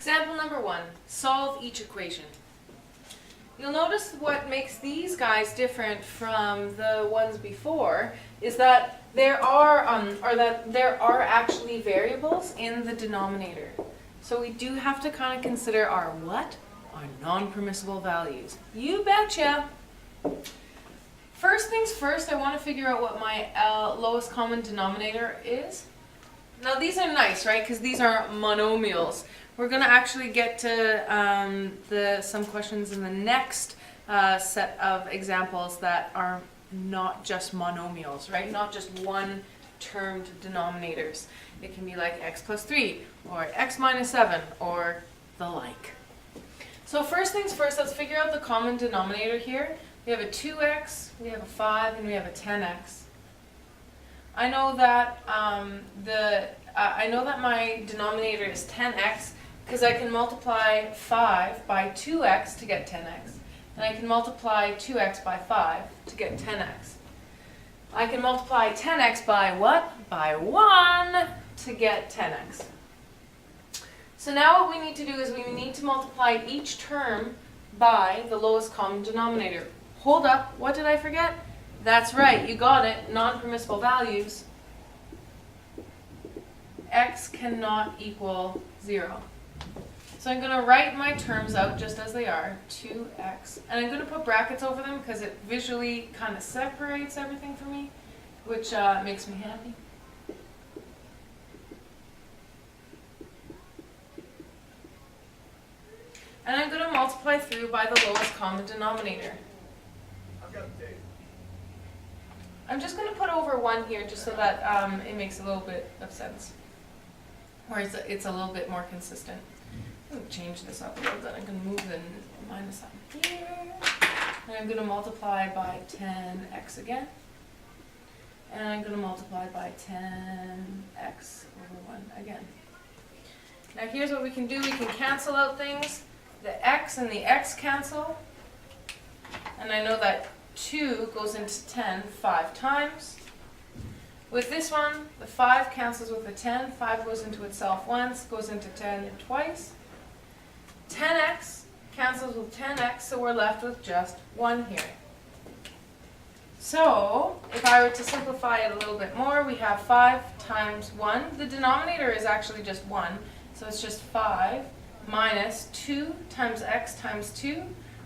Example number 1, solve each equation. You'll notice what makes these guys different from the ones before is that there are actually variables in the denominator. So we do have to kind of consider our what? Our non-permissible values. You betcha! First things first, I want to figure out what my lowest common denominator is. Now these are nice, right? Because these are monomials. We're going to actually get to some questions in the next set of examples that are not just monomials, right? Not just one-termed denominators. It can be like x plus 3 or x minus 7 or the like. So first things first, let's figure out the common denominator here. We have a 2x, we have a 5, and we have a 10x. I know that my denominator is 10x because I can multiply 5 by 2x to get 10x. And I can multiply 2x by 5 to get 10x. I can multiply 10x by what? By 1 to get 10x. So now what we need to do is we need to multiply each term by the lowest common denominator. Hold up, what did I forget? That's right, you got it, non-permissible values. X cannot equal 0. So I'm going to write my terms out just as they are, 2x. And I'm going to put brackets over them because it visually kind of separates everything for me, which makes me happy. And I'm going to multiply through by the lowest common denominator. I'm just going to put over 1 here just so that it makes a little bit of sense. Or it's a little bit more consistent. I'm going to change this up a little bit. I'm going to move the minus sign here. And I'm going to multiply by 10x again. And I'm going to multiply by 10x over 1 again. Now here's what we can do. We can cancel out things. The x and the x cancel. And I know that 2 goes into 10 5 times. With this one, the 5 cancels with the 10. 5 goes into itself once, goes into 10 twice. 10x cancels with 10x, so we're left with just 1 here. So, if I were to simplify it a little bit more, we have 5 times 1. The denominator is actually just 1, so it's just 5 minus 2 times x times 2.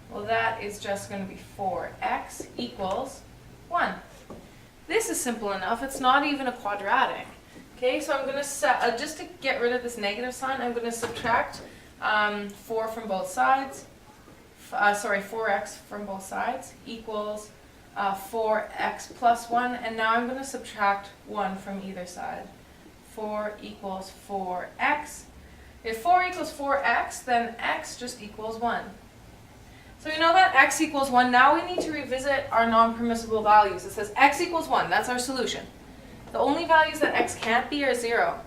Well, that is just going to be 4x equals 1. This is simple enough. It's not even a quadratic. Okay, so I'm going to, just to get rid of this negative sign, I'm going to subtract 4 from both sides. 4x from both sides equals 4x plus 1. And now I'm going to subtract 1 from either side. 4 equals 4x. If 4 equals 4x, then x just equals 1. So we know that x equals 1. Now we need to revisit our non-permissible values. It says x equals 1. That's our solution. The only values that x can't be are 0.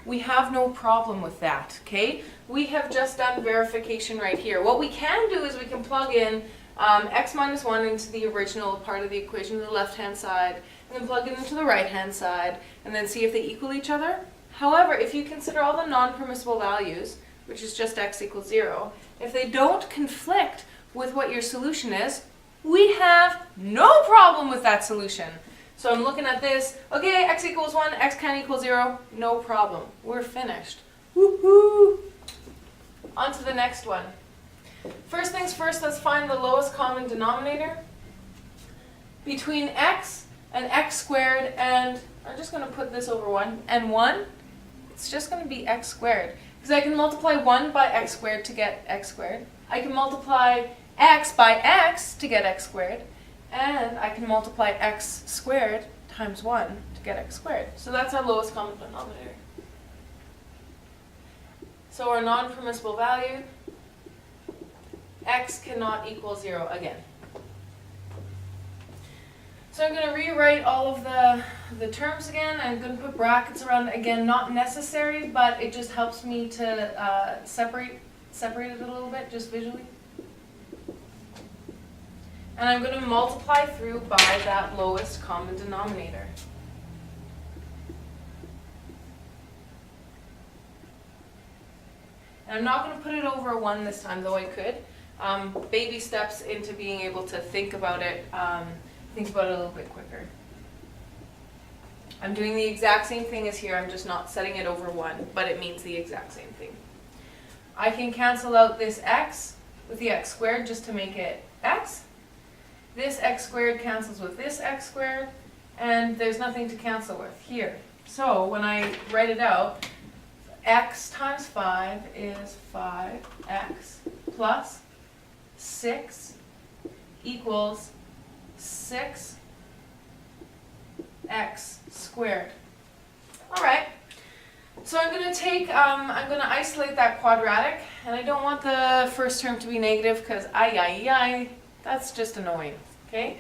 We have no problem with that, okay? We have just done verification right here. What we can do is we can plug in x minus 1 into the original part of the equation to the left-hand side, and then plug it into the right-hand side, and then see if they equal each other. However, if you consider all the non-permissible values, which is just x equals 0, if they don't conflict with what your solution is, we have no problem with that solution. So I'm looking at this, okay, x equals 1, x can equal 0, no problem. We're finished. Woohoo! On to the next one. First things first, let's find the lowest common denominator between x and x squared, and I'm just going to put this over 1, and 1, it's just going to be x squared. Because I can multiply 1 by x squared to get x squared. I can multiply x by x to get x squared. And I can multiply x squared times 1 to get x squared. So that's our lowest common denominator. So our non-permissible value, x cannot equal 0 again. So I'm going to rewrite all of the terms again. I'm going to put brackets around it again. Not necessary, but it just helps me to separate it a little bit, just visually. And I'm going to multiply through by that lowest common denominator. And I'm not going to put it over 1 this time, though I could. Baby steps into being able to think about it a little bit quicker. I'm doing the exact same thing as here, I'm just not setting it over 1, but it means the exact same thing. I can cancel out this x with the x squared just to make it x. This x squared cancels with this x squared, and there's nothing to cancel with here. So when I write it out, x times 5 is 5x plus 6 equals 6x squared. All right. So I'm going to isolate that quadratic, and I don't want the first term to be negative because that's just annoying, okay?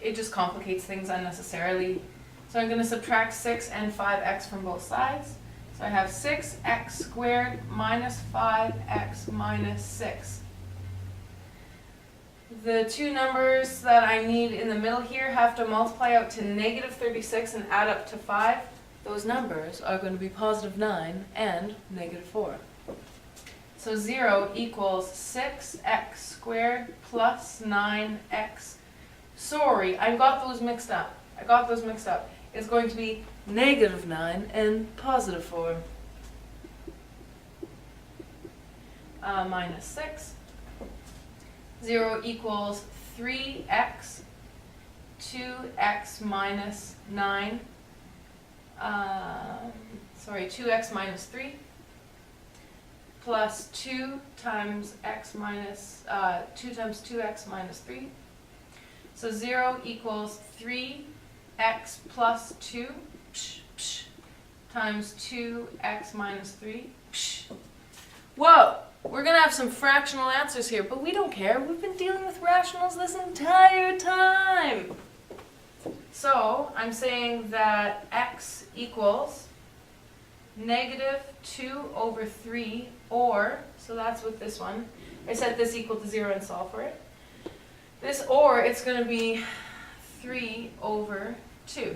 It just complicates things unnecessarily. So I'm going to subtract 6 and 5x from both sides. So I have 6x squared minus 5x minus 6. The two numbers that I need in the middle here have to multiply out to negative 36 and add up to 5. Those numbers are going to be positive 9 and negative 4. So 0 equals 6x squared plus 9x. Sorry, I got those mixed up. It's going to be negative 9 and positive 4. Minus 6. 0 equals 3x, 2x minus 9. 2x minus 3 plus 2 times 2 times 2x minus 3. So 0 equals 3x plus 2 times 2x minus 3. Whoa! We're going to have some fractional answers here, but we don't care. We've been dealing with rationals this entire time. So I'm saying that x equals negative 2 over 3, or, so that's with this one. I set this equal to 0 and solve for it. This or, it's going to be 3 over 2.